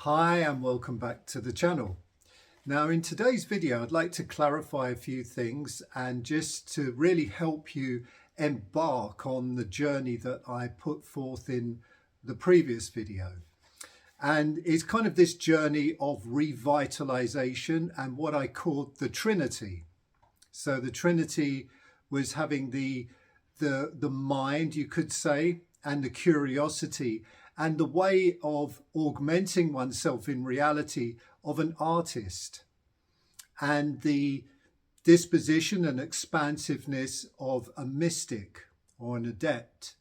Hi and welcome back to the channel. Now in today's video I'd like to clarify a few things and just to really help you embark on the journey that I put forth in the previous video. And it's kind of this journey of revitalization and what I called the Trinity. So the Trinity was having the mind, you could say, and the curiosity and the way of augmenting oneself in reality of an artist, and the disposition and expansiveness of a mystic or an adept,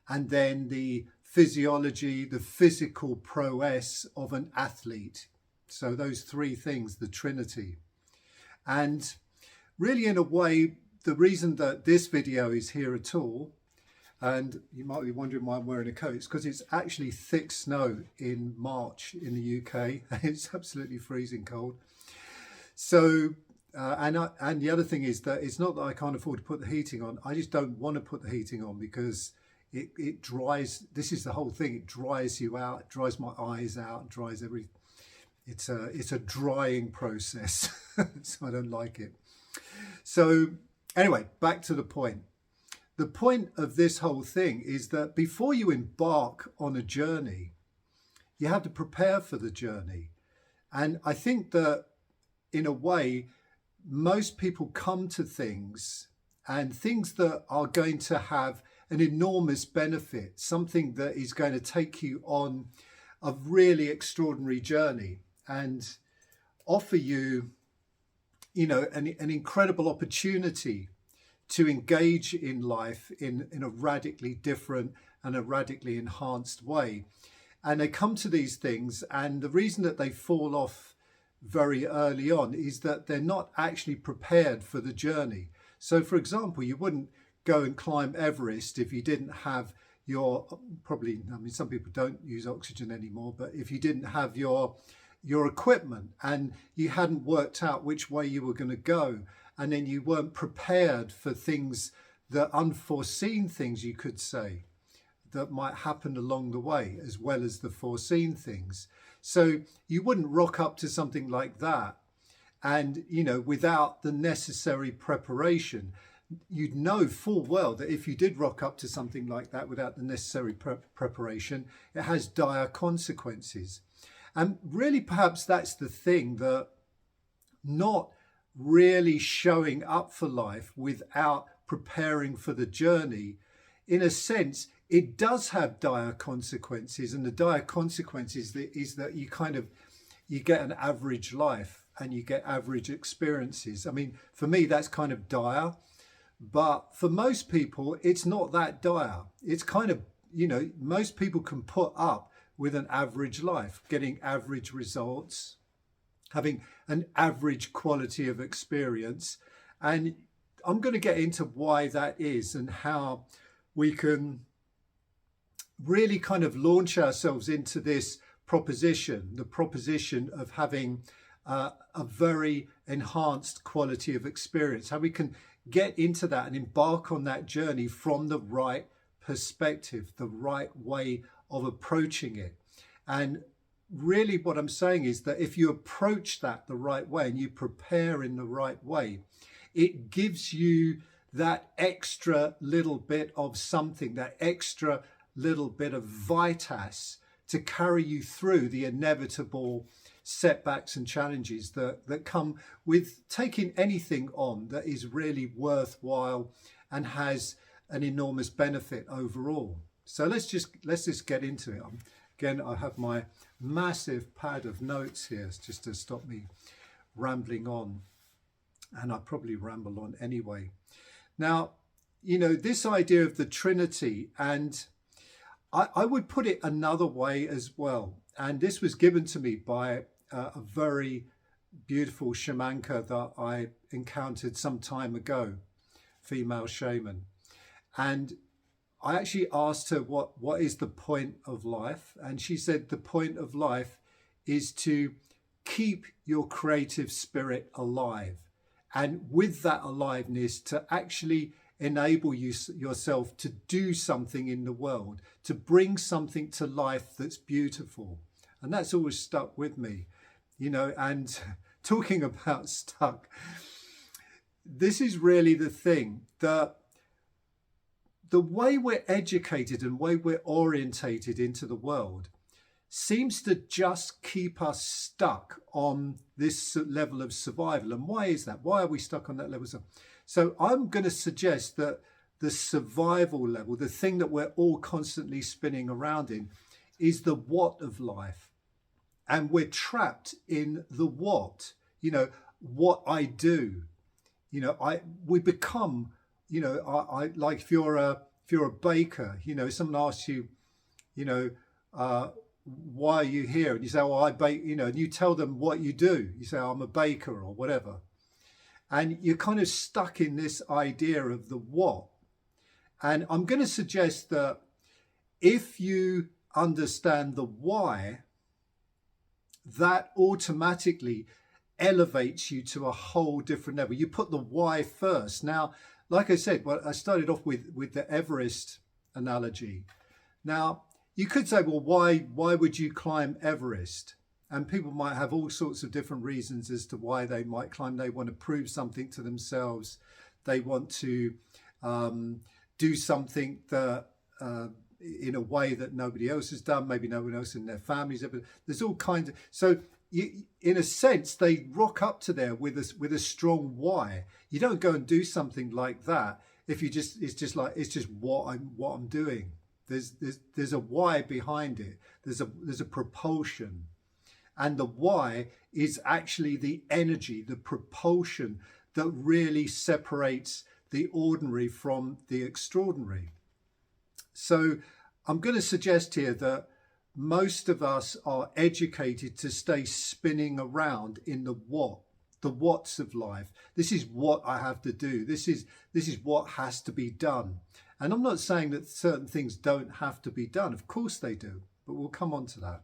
and then the physiology, the physical prowess of an athlete. So those three things, the Trinity. And really, in a way, the reason that this video is here at all, and you might be wondering why I'm wearing a coat, it's because it's actually thick snow in March in the UK. It's absolutely freezing cold. So, and the other thing is that it's not that I can't afford to put the heating on. I just don't want to put the heating on because it dries. This is the whole thing. It dries you out. It dries my eyes out. It dries every. It's a drying process. So I don't like it. So anyway, back to the point. The point of this whole thing is that before you embark on a journey, you have to prepare for the journey. And I think that in a way, most people come to things and things that are going to have an enormous benefit, something that is going to take you on a really extraordinary journey and offer you, an incredible opportunity to engage in life in a radically different and a radically enhanced way. And they come to these things, and the reason that they fall off very early on is that they're not actually prepared for the journey. So for example, you wouldn't go and climb Everest if you didn't have some people don't use oxygen anymore, but if you didn't have your equipment and you hadn't worked out which way you were going to go, and then you weren't prepared for things, the unforeseen things, you could say, that might happen along the way, as well as the foreseen things. So you wouldn't rock up to something like that and, without the necessary preparation. You'd know full well that if you did rock up to something like that without the necessary preparation, it has dire consequences. And really, perhaps that's the thing, that not really showing up for life without preparing for the journey, in a sense, it does have dire consequences. And the dire consequences is that you get an average life and you get average experiences. I mean, for me, that's kind of dire, but for most people, it's not that dire. It's kind of, most people can put up with an average life, getting average results, having an average quality of experience. And I'm going to get into why that is and how we can really kind of launch ourselves into this proposition, the proposition of having a very enhanced quality of experience, how we can get into that and embark on that journey from the right perspective, the right way of approaching it. And really what I'm saying is that if you approach that the right way and you prepare in the right way, it gives you that extra little bit of something, that extra little bit of vitas to carry you through the inevitable setbacks and challenges that come with taking anything on that is really worthwhile and has an enormous benefit overall. So let's just get into it. Again, I have my massive pad of notes here just to stop me rambling on, and I probably ramble on anyway. Now, this idea of the Trinity, and I would put it another way as well, and this was given to me by a very beautiful shamanka that I encountered some time ago, female shaman. And I actually asked her what is the point of life, and she said the point of life is to keep your creative spirit alive, and with that aliveness to actually enable yourself to do something in the world, to bring something to life that's beautiful. And that's always stuck with me, and talking about stuck, this is really the thing, that the way we're educated and way we're orientated into the world seems to just keep us stuck on this level of survival. And why is that? Why are we stuck on that level? So I'm going to suggest that the survival level, the thing that we're all constantly spinning around in, is the what of life. And we're trapped in the what, what I do. We become, I like, if you're a baker, someone asks you, why are you here? And you say, I bake, and you tell them what you do. You say, I'm a baker or whatever. And you're kind of stuck in this idea of the what. And I'm going to suggest that if you understand the why, that automatically elevates you to a whole different level. You put the why first. Now, like I said, I started off with the Everest analogy. Now, you could say, well, why would you climb Everest? And people might have all sorts of different reasons as to why they might climb. They want to prove something to themselves. They want to do something that in a way that nobody else has done, maybe no one else in their families. There's all kinds of, so in a sense, they rock up to there with a strong why. You don't go and do something like that if you just, it's just what I'm doing. There's a why behind it. There's a propulsion, and the why is actually the energy, the propulsion that really separates the ordinary from the extraordinary. So I'm going to suggest here that most of us are educated to stay spinning around in the what's of life. This is what I have to do. This is what has to be done. And I'm not saying that certain things don't have to be done. Of course they do, but we'll come on to that.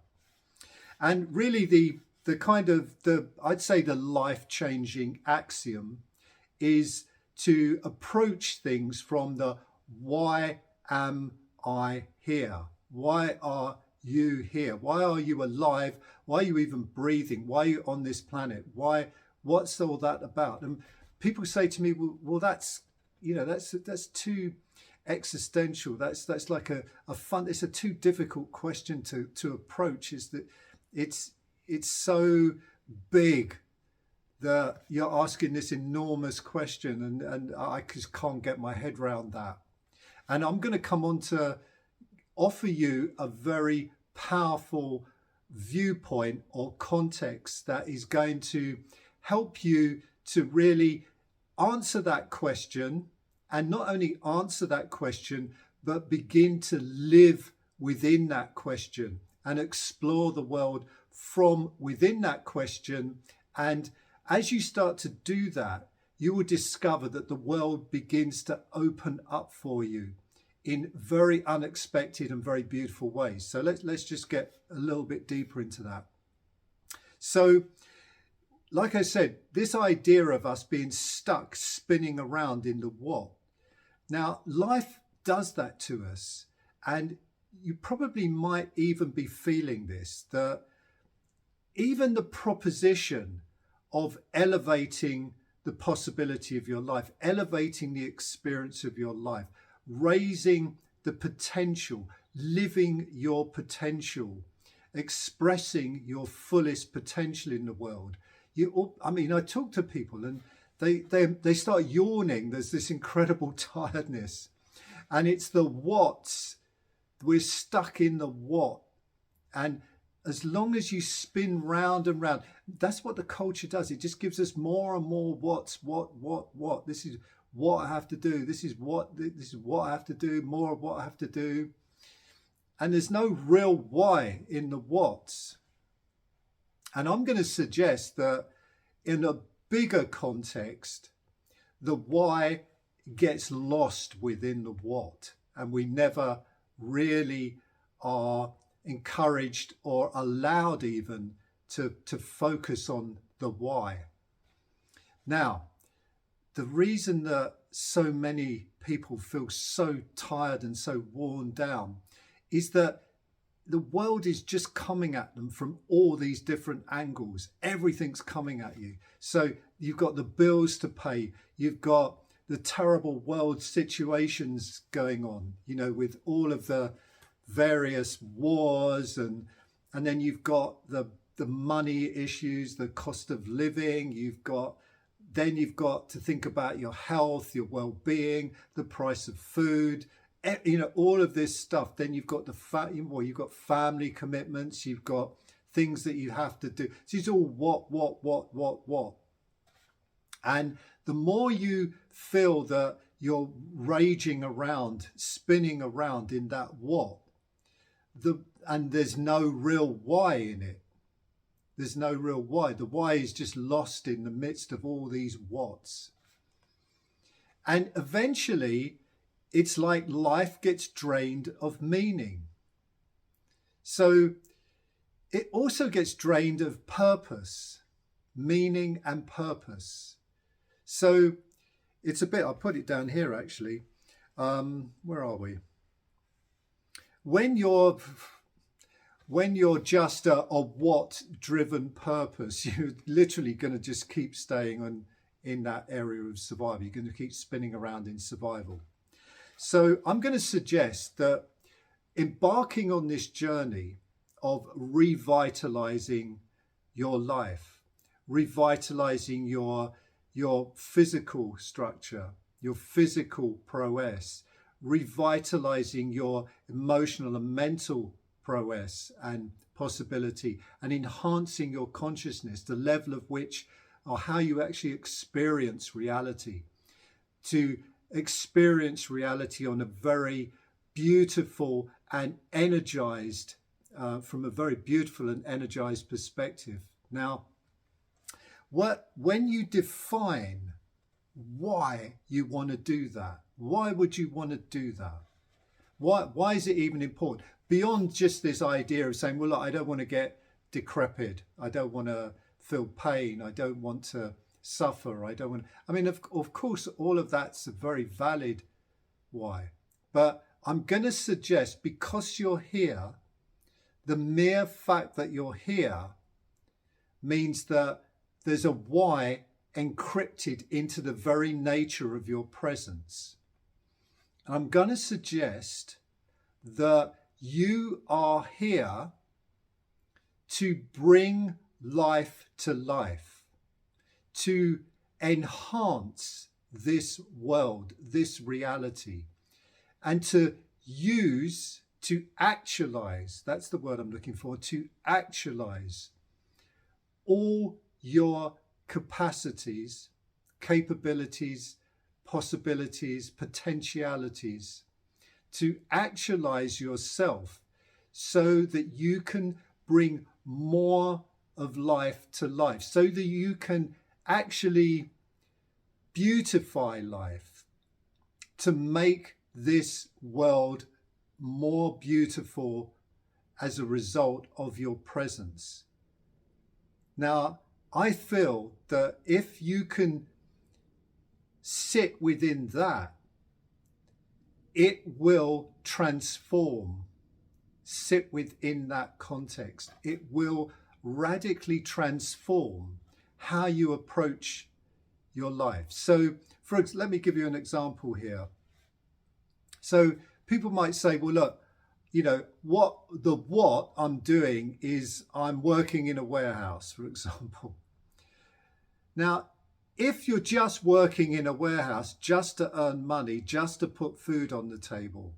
And really I'd say the life-changing axiom is to approach things from the why am I here? Why are you here? Why are you alive? Why are you even breathing? Why are you on this planet? What's all that about? And people say to me, well, that's too existential. That's like a fun, it's a too difficult question to approach. Is that it's so big that you're asking this enormous question, and I just can't get my head around that. And I'm going to come on to offer you a very powerful viewpoint or context that is going to help you to really answer that question, and not only answer that question, but begin to live within that question and explore the world from within that question. And as you start to do that, you will discover that the world begins to open up for you in very unexpected and very beautiful ways. So let's just get a little bit deeper into that. So, like I said, this idea of us being stuck, spinning around in the what. Now, life does that to us. And you probably might even be feeling this, that even the proposition of elevating the possibility of your life, elevating the experience of your life, raising the potential, living your potential, expressing your fullest potential in the world. I talk to people and they start yawning. There's this incredible tiredness, and it's the what's. We're stuck in the what. And as long as you spin round and round, that's what the culture does. It just gives us more and more what. This is what I have to do. This is what I have to do, more of what I have to do. And there's no real why in the what's. And I'm going to suggest that in a bigger context, the why gets lost within the what, and we never really are encouraged or allowed even to focus on the why. Now, the reason that so many people feel so tired and so worn down is that the world is just coming at them from all these different angles. Everything's coming at you. So you've got the bills to pay. You've got the terrible world situations going on, with all of the various wars, and then you've got the money issues, the cost of living. You've got to think about your health, your well-being, the price of food, all of this stuff. Then you've got you've got family commitments, you've got things that you have to do. So it's all what. And the more you feel that you're raging around, spinning around in that what, and there's no real why in it. There's no real why. The why is just lost in the midst of all these whats. And eventually, it's like life gets drained of meaning. So it also gets drained of purpose, meaning and purpose. So it's a bit, I'll put it down here actually. Where are we? When you're just a what driven purpose, you're literally going to just keep staying in that area of survival. You're going to keep spinning around in survival. So I'm going to suggest that embarking on this journey of revitalizing your life, revitalizing your physical structure, your physical prowess, revitalizing your emotional and mental prowess and possibility, and enhancing your consciousness, the level of which, or how you actually experience reality, to experience reality on a very beautiful and energized, from a very beautiful and energized perspective. Now, when you define why you want to do that, why would you want to do that? Why is it even important? Beyond just this idea of saying, well, look, I don't want to get decrepit. I don't want to feel pain. I don't want to suffer. Of course, all of that's a very valid why. But I'm going to suggest, because you're here, the mere fact that you're here means that there's a why encrypted into the very nature of your presence. And I'm going to suggest that you are here to bring life to life, to enhance this world, this reality, and to actualize, that's the word I'm looking for, to actualize all your capacities, capabilities, possibilities, potentialities, to actualize yourself so that you can bring more of life to life, so that you can actually beautify life, to make this world more beautiful as a result of your presence. Now, I feel that if you can sit within that, it will transform. Sit within that context. It will radically transform how you approach your life. So, let me give you an example here. So people might say, well, look, what I'm doing is I'm working in a warehouse, for example. Now, if you're just working in a warehouse just to earn money, just to put food on the table,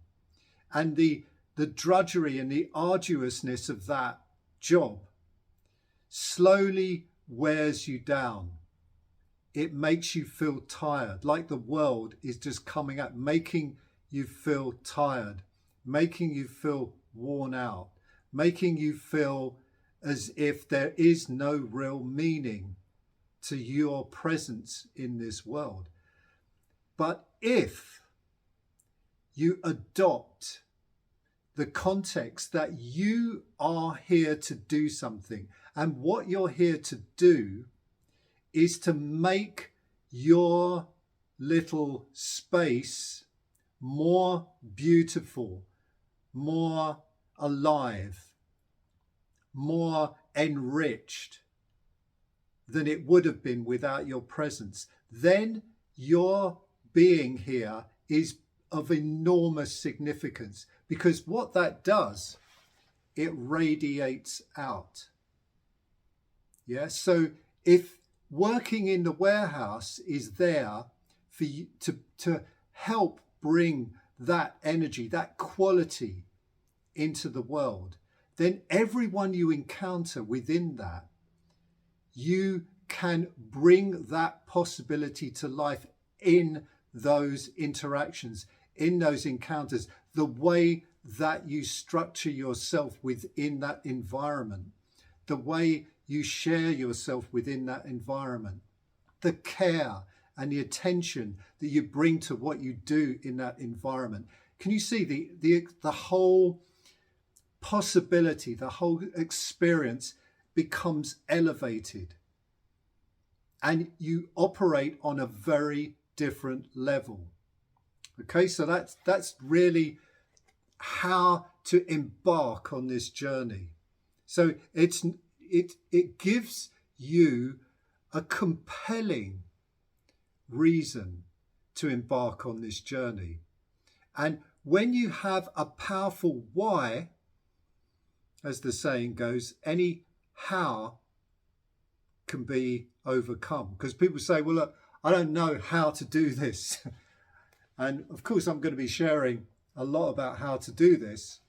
and the drudgery and the arduousness of that job slowly wears you down, it makes you feel tired, like the world is just coming at, making you feel tired, making you feel worn out, making you feel as if there is no real meaning to your presence in this world. But if you adopt the context that you are here to do something, and what you're here to do is to make your little space more beautiful, more alive, more enriched than it would have been without your presence, then your being here is of enormous significance, because what that does, it radiates out. Yeah, so if working in the warehouse is there for you to help bring that energy, that quality into the world, then everyone you encounter within that, you can bring that possibility to life in those interactions, in those encounters, the way that you structure yourself within that environment, the way you share yourself within that environment, the care and the attention that you bring to what you do in that environment. Can you see the whole possibility, the whole experience becomes elevated, and you operate on a very different level. Okay, so that's really how to embark on this journey. So it gives you a compelling reason to embark on this journey. And when you have a powerful why, as the saying goes, any how can be overcome. Because people say, well, look, I don't know how to do this. And of course, I'm going to be sharing a lot about how to do this,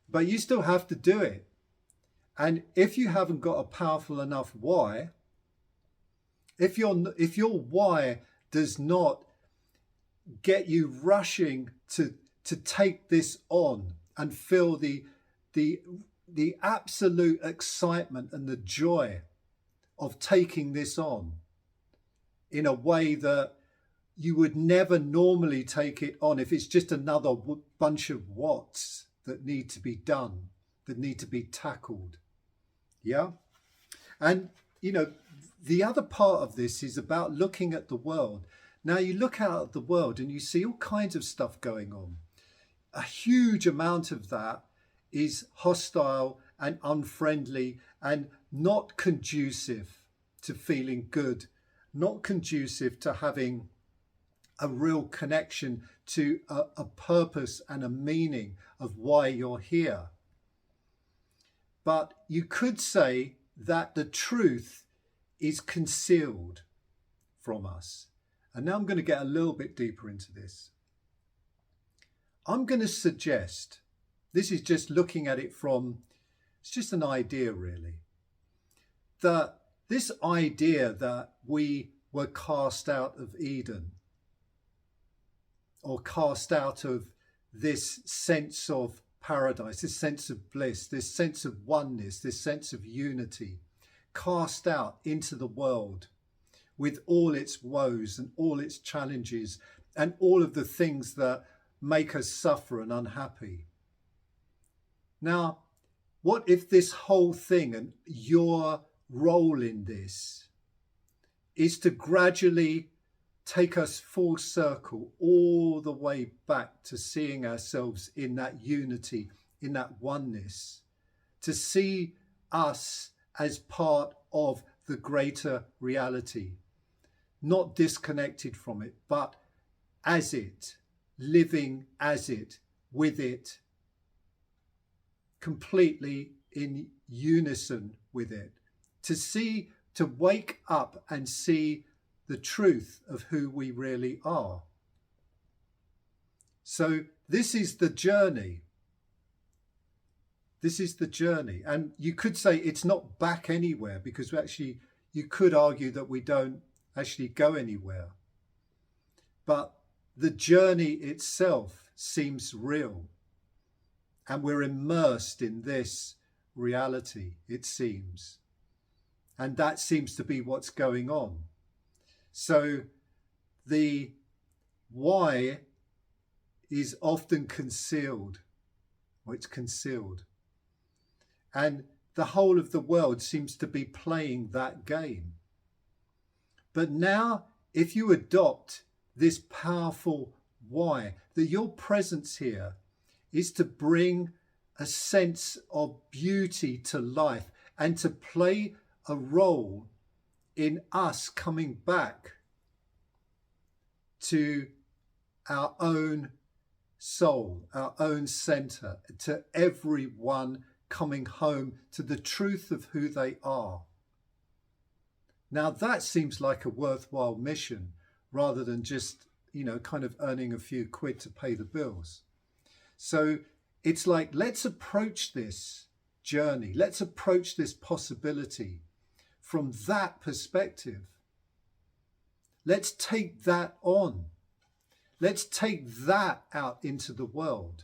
but you still have to do it. And if you haven't got a powerful enough why, if your why does not get you rushing to take this on and feel the absolute excitement and the joy of taking this on in a way that you would never normally take it on if it's just another bunch of what's that need to be done, that need to be tackled. Yeah. And, you know, the other part of this is about looking at the world. Now you look out at the world and you see all kinds of stuff going on. A huge amount of that is hostile and unfriendly and not conducive to feeling good, not conducive to having a real connection to a purpose and a meaning of why you're here. But you could say that the truth is concealed from us. And now I'm going to get a little bit deeper into this. I'm going to suggest, this is just looking at it from, it's just an idea really, that this idea that we were cast out of Eden, or cast out of this sense of paradise, this sense of bliss, this sense of oneness, this sense of unity, cast out into the world with all its woes and all its challenges and all of the things that make us suffer and unhappy. Now, what if this whole thing and your role in this is to gradually take us full circle all the way back to seeing ourselves in that unity, in that oneness, to see us as part of the greater reality, not disconnected from it, but as it, living as it, with it, completely in unison with it, to wake up and see the truth of who we really are. So this is the journey. This is the journey. And you could say it's not back anywhere, because actually you could argue that we don't actually go anywhere. But the journey itself seems real. And we're immersed in this reality, it seems. And that seems to be what's going on. So the why is often concealed, or it's concealed. And the whole of the world seems to be playing that game. But now, if you adopt this powerful why, that your presence here is to bring a sense of beauty to life and to play a role in us coming back to our own soul, our own center, to everyone coming home to the truth of who they are. Now that seems like a worthwhile mission rather than just, kind of earning a few quid to pay the bills. So it's like, let's approach this journey. Let's approach this possibility from that perspective. Let's take that on. Let's take that out into the world.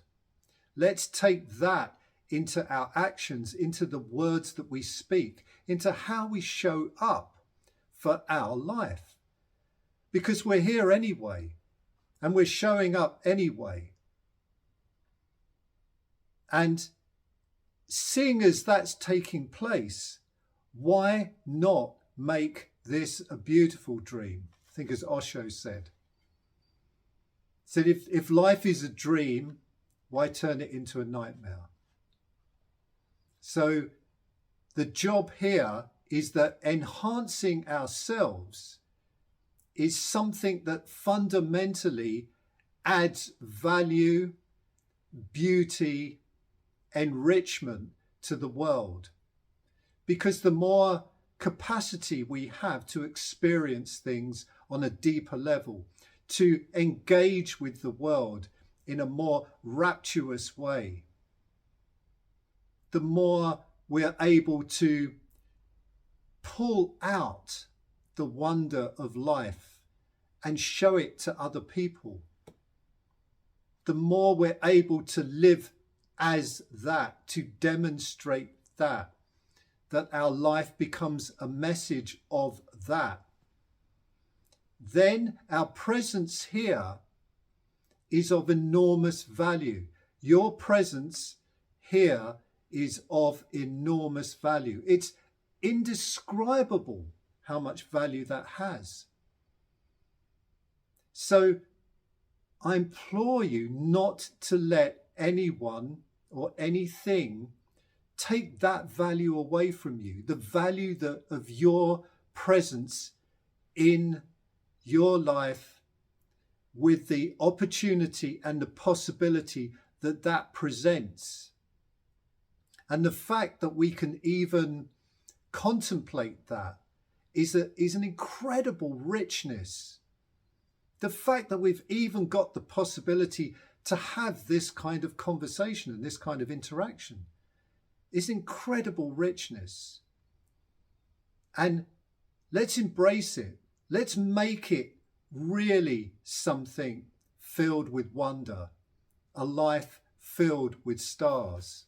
Let's take that into our actions, into the words that we speak, into how we show up for our life. Because we're here anyway, and we're showing up anyway. And seeing as that's taking place, why not make this a beautiful dream? I think as Osho said. Said if life is a dream, why turn it into a nightmare? So the job here is that enhancing ourselves is something that fundamentally adds value, beauty, enrichment to the world. Because the more capacity we have to experience things on a deeper level, to engage with the world in a more rapturous way, the more we're able to pull out the wonder of life and show it to other people, the more we're able to live as that, to demonstrate that our life becomes a message of that. Then our presence here is of enormous value. Your presence here is of enormous value. It's indescribable how much value that has. So I implore you not to let anyone or anything take that value away from you, the value of your presence in your life, with the opportunity and the possibility that presents. And the fact that we can even contemplate that is an incredible richness. The fact that we've even got the possibility to have this kind of conversation and this kind of interaction is incredible richness. And let's embrace it. Let's make it really something filled with wonder, a life filled with stars.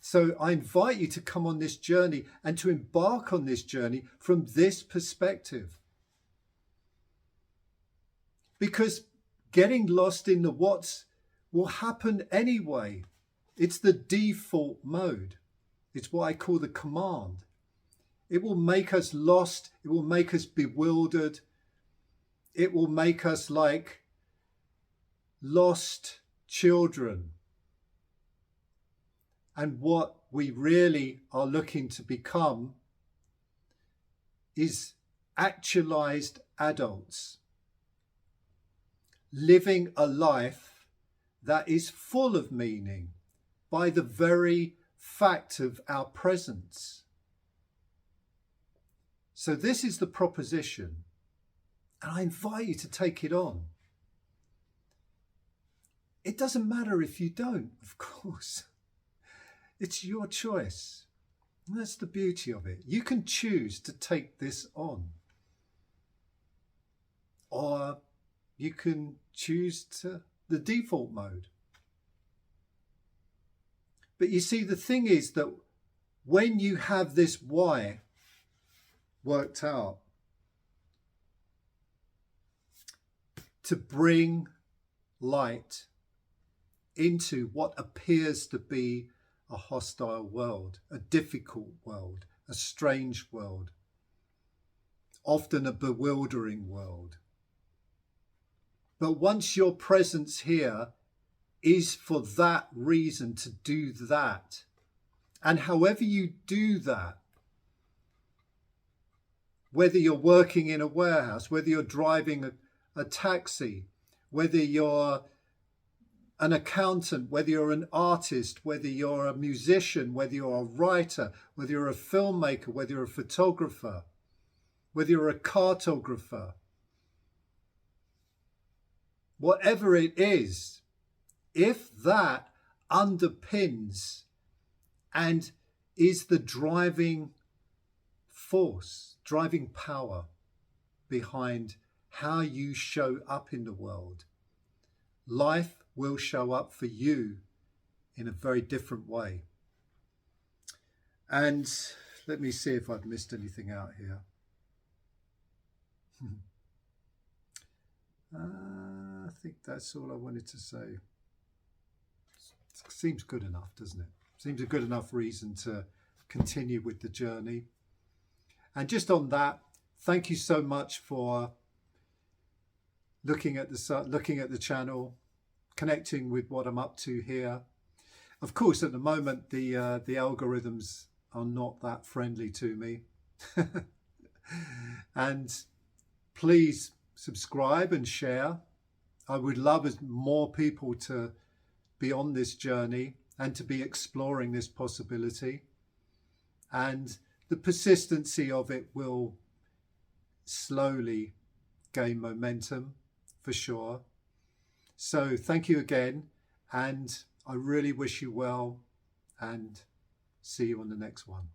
So I invite you to come on this journey and to embark on this journey from this perspective. Because getting lost in the what's will happen anyway. It's the default mode. It's what I call the command. It will make us lost. It will make us bewildered. It will make us like lost children. And what we really are looking to become is actualized adults, living a life that is full of meaning by the very fact of our presence. So this is the proposition, and I invite you to take it on. It doesn't matter if you don't, of course. It's your choice. And that's the beauty of it. You can choose to take this on. Or you can choose to the default mode. But you see, the thing is that when you have this why worked out, to bring light into what appears to be a hostile world, a difficult world, a strange world, often a bewildering world. But once your presence here is for that reason, to do that. And however you do that, whether you're working in a warehouse, whether you're driving a taxi, whether you're an accountant, whether you're an artist, whether you're a musician, whether you're a writer, whether you're a filmmaker, whether you're a photographer, whether you're a cartographer, whatever it is, if that underpins and is the driving force, driving power behind how you show up in the world, life will show up for you in a very different way. And let me see if I've missed anything out here. I think that's all I wanted to say. Seems good enough, doesn't it? Seems a good enough reason to continue with the journey. And just on that, thank you so much for looking at the channel, connecting with what I'm up to here. Of course, at the moment, the algorithms are not that friendly to me. And please subscribe and share. I would love more people to be on this journey and to be exploring this possibility. And the persistency of it will slowly gain momentum, for sure. So thank you again, and I really wish you well, and see you on the next one.